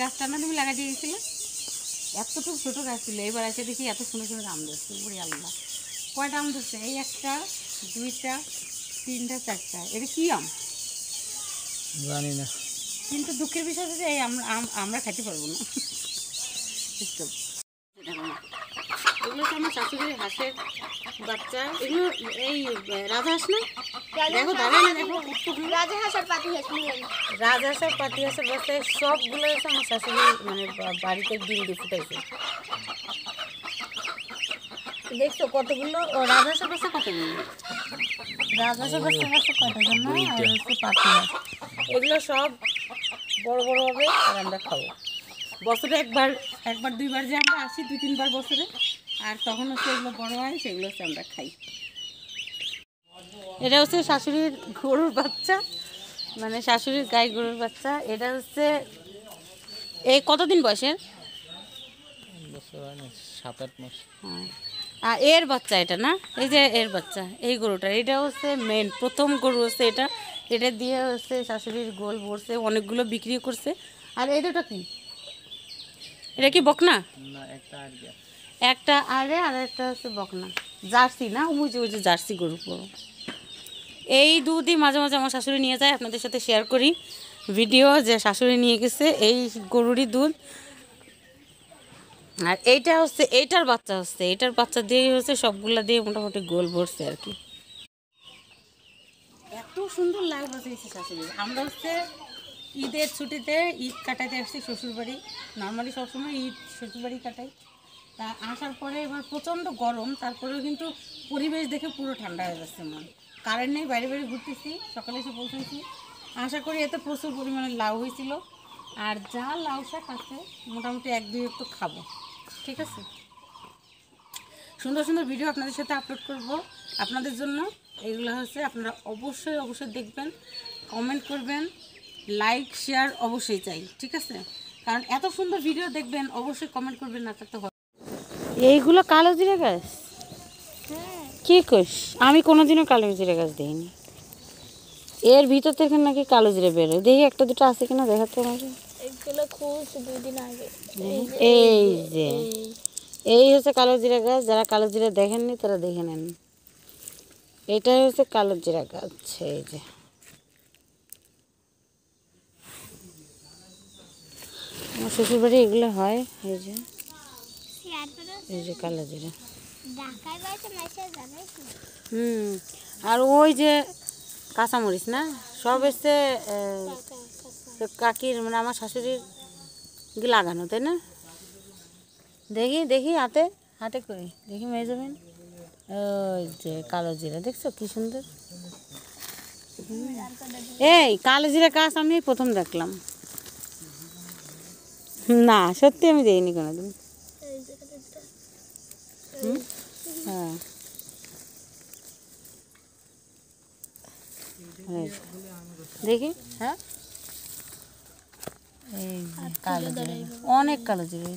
গাছটা না তুমি লাগাই দিয়েছিলে? এতটুকু ছোটো গাছ ছিল, এবার এসে দেখি এত সুন্দর সুন্দর আম ধরছে। ওরে আল্লাহ, কয়টা আম ধরছে? এই একটা, দুইটা, তিনটা, চারটা। এটা কি আম জানি না, কিন্তু দুঃখের বিষয় হচ্ছে এই আমরা খাইতে পারবো না। এগুলো হচ্ছে আমার শাশুড়ির হাঁসের বাচ্চা। এগুলো এই রাজহাঁস না? দেখো দাঁড়ায় না, দেখো রাজহাঁস আর পাতিহাঁস মিলে। রাজহাঁস আর পাতিহাঁসের বাচ্চায় সবগুলো হচ্ছে আমার শাশুড়ি মানে বাড়িতে ডিম দিয়ে ফুটাইছে। দেখছো কতগুলো? ও রাজহাঁসের বাচ্চা কতগুলো? রাজহাঁসের বাচ্চা বাচ্চা কয়টা জন্য? আর হচ্ছে পাতিহাঁস। এগুলো সব বড় বড় হবে আর আমরা খাবো। বছরে একবার দুইবার যে আমরা আসি, 2-3 বার বছরে, আর তখন হচ্ছে এগুলো বড় হয়, সেগুলো হচ্ছে আমরা খাই। এটা হচ্ছে শাশুড়ির গরুর বাচ্চা, মানে শাশুড়ির গায়ে গরুর বাচ্চা। এটা হচ্ছে এই কতদিন বয়সের? 7-8 মাস। আর এর বাচ্চা এটা না, এই যে এর বাচ্চা, এই গরুটা, এটা হচ্ছে মেন প্রথম গরু হচ্ছে এটা। এটা দিয়ে হচ্ছে শাশুড়ির গোল ভরছে, অনেকগুলো বিক্রি করছে। আর এই দুটো কি? এটা কি বকনা? না, একটা আড়িয়া। একটা আরে আর একটা হচ্ছে বকনা, জার্সি না? ওই যে জার্সি গরু বড়। এই দুধই মাঝে মাঝে আমার শাশুড়ি নিয়ে যায়, আপনাদের সাথে শেয়ার করি ভিডিও যে শাশুড়ি নিয়ে গেছে এই গরুরই দুধ। আর এইটা হচ্ছে এইটার বাচ্চা, হচ্ছে এইটার বাচ্চা দিয়েই হচ্ছে সবগুলা দিয়ে মোটামুটি গোল ভরছে আর কি। এত সুন্দর লাউ বাঁচিয়েছে শাশুড়ি। আমরা হচ্ছে ঈদের ছুটিতে ঈদ কাটাইতে আসছি শ্বশুরবাড়ি। নর্মালি সবসময় ঈদ শ্বশুরবাড়ি কাটাই। তা আসার পরে এবার প্রচণ্ড গরম, তারপরেও কিন্তু পরিবেশ দেখে পুরো ঠান্ডা হয়ে যাচ্ছে মন। কারেন্ট নেই, বাইরে বাইরে ঘুরতেছি, সকালে এসে পৌঁছেছি। আশা করি এতে প্রচুর পরিমাণে লাউ হয়েছিল। আর যা লাউ শাক আছে মোটামুটি 1-2 একটু খাবো, ঠিক আছে? সুন্দর সুন্দর ভিডিও আপনাদের সাথে আপলোড করব আপনাদের জন্য। এগুলো হচ্ছে আপনারা অবশ্যই অবশ্যই দেখবেন, কমেন্ট করবেন, লাইক শেয়ার অবশ্যই চাই, ঠিক আছে? কারণ এত সুন্দর ভিডিও দেখবেন, অবশ্যই কমেন্ট করবেন, না থাকতে হবে। এইগুলো কালো জিরা গাছ? কি কইস? আমি কোনোদিনও কালো জিরা গাছ দেখিনি। এর ভিতর থেকে নাকি কালো জিরা বেরোয়। দেখি একটা দুটো আছে কিনা দেখাতে আমাকে। এগুলো খুলছে 2 দিন আগে। এই যে এই হচ্ছে কালো জিরা গাছ। যারা কালো জিরা দেখেননি তারা দেখে নেন। এটাই হচ্ছে কালো জিরা গাছ। এই যে আমার শ্বশুরবাড়ি এগুলো হয়। এই যে এই যে কালো জিরা। আর ওই যে কাঁচামরিচ না, সব এসছে কাকির, মানে আমার শাশুড়ির লাগানো, তাই না? দেখি দেখি হাতে হাতে করি, দেখি মেয়ে যাবেন। ওই যে কালো জিরা, দেখছো কি সুন্দর। এই কালো জিরা গাছ আমি প্রথম দেখলাম। না সত্যি আমি দেখিনি কোনোদিন। হ্যাঁ, দেখি। হ্যাঁ, এই কালো জিরা, অনেক কালো জিরা।